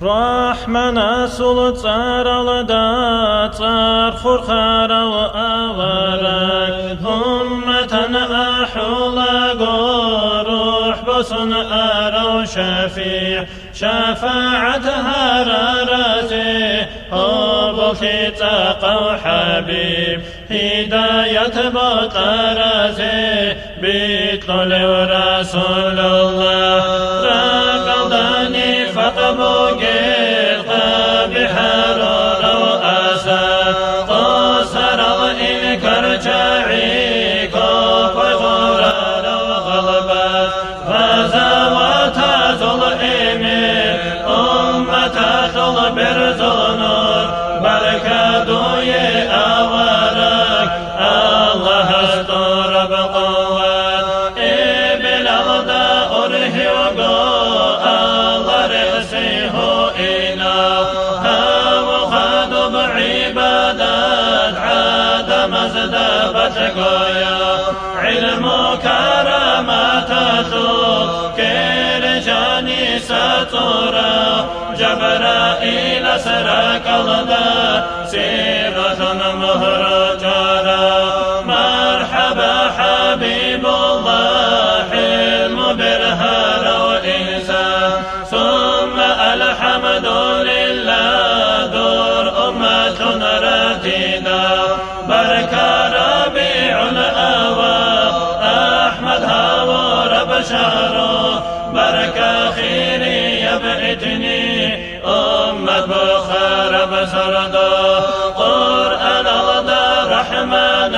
رحمنا سول صارلدا صار خرخار وآورك أمتنا أحولا روح بصن أرو شفيع شفاعتها رارتي حبك تقو حبيب هداية بطرتي بيطل رسول الله رقضني فقبوك القبح رؤسا قصر الإنكر جاعي كوف غرار وغلبة غزوات ظلم أمة تغبر ظنور بركة دوي أورك الله استر بقوة إبل الأرض أرهيوغو الله رأسيه إله وخذ بعبادات عاد مزدبة قويا علم كرامات كرجاني ستورا جبرائيل سرك الدا سيرة مهرجرا مرحبا حبيب الله حلم برهار وإنسان ثم الحمد لله دور أمة رتيدا بركة ربيع الأوى أحمد هاور بشاره بركة خيري يبعتني أمة بخار بسرده قرآن الله رحمن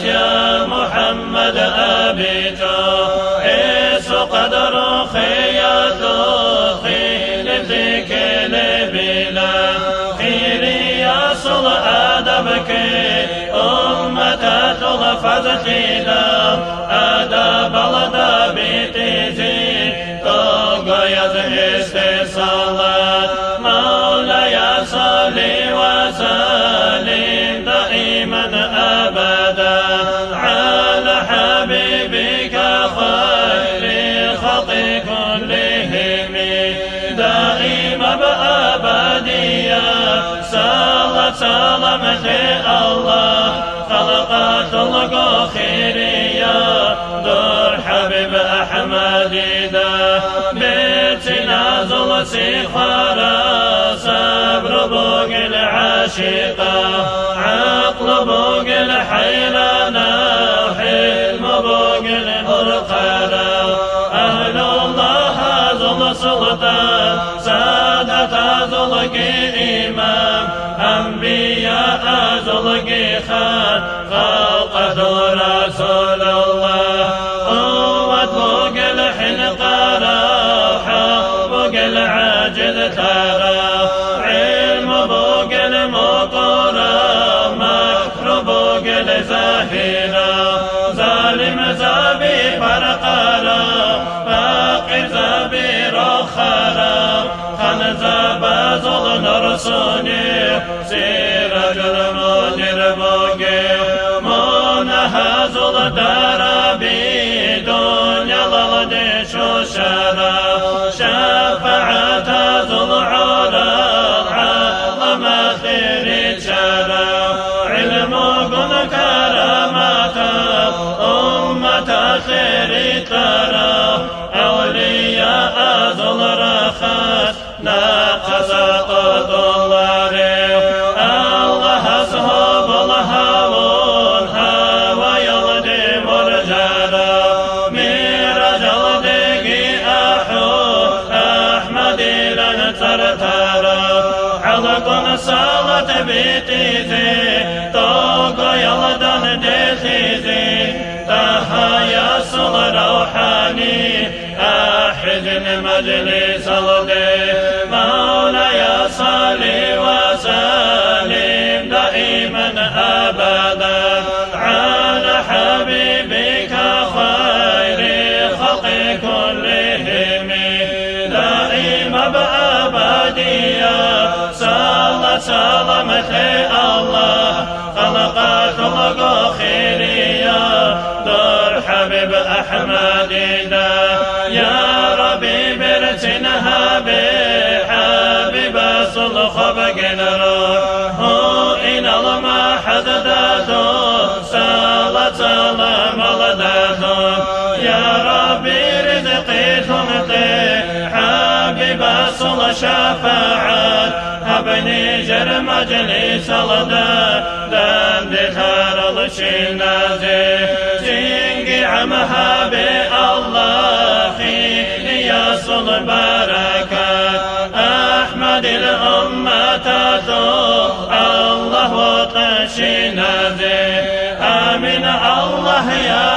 يا محمد أبيته إيس قدر خياته خيل ذكر بلا خيري يصل أدبك أمة تغفز خيلا أدب الله بيتزي استيصالات مولاي صل وسلم دائما أبدا على حبيبك خير خلق كلهم دائما بأبدية صلاة سلامة الله خلقات الله خيرية دور حبيب أحمد دا بيتنا زل سيخارا صبر بوق العاشقة عقل بوق الحيرانة حلم بوق الهرقرة أهل الله زل سلطان سادة زلق إمام أنبياء زلق خان خلقة رسول الله قوة بوق الحنقرة حق العاجز ترى علم بوق المقرى مكر بوق الزاهرة ظالم زابي فرقرة فاقر زابي رخرة خنزاب زل نرسوني سيرج المنير بوقي منها زل دربي دنيا للدي شوشرة شفاعة ذو العرى عظم خير شرى علم قل كرامات أمة خير ترى أولياء ذو الرخاء ناقص قد الله الله أصحاب الهوون هوى يلدي مرجرا ميراج الدقي أحمد لن ترترى حلق صالة بيتيزي توقع يلدن ديتيزي تحيا صل روحاني أحزن مجلس الدي مولاي صل وسلم دائما أبدا على حبيبك خير خلق كلهم دائما بأبدية صلى سلامة الله خلقات الله خيرية دور حبيب أحمد دا يا ربي برسنها بحب شفاعت هبني جر مجلس الدا دم دخار الشنازي سينجي عمها بالله خير يصل بركات أحمد الأمة الله وطشنازي آمين الله يا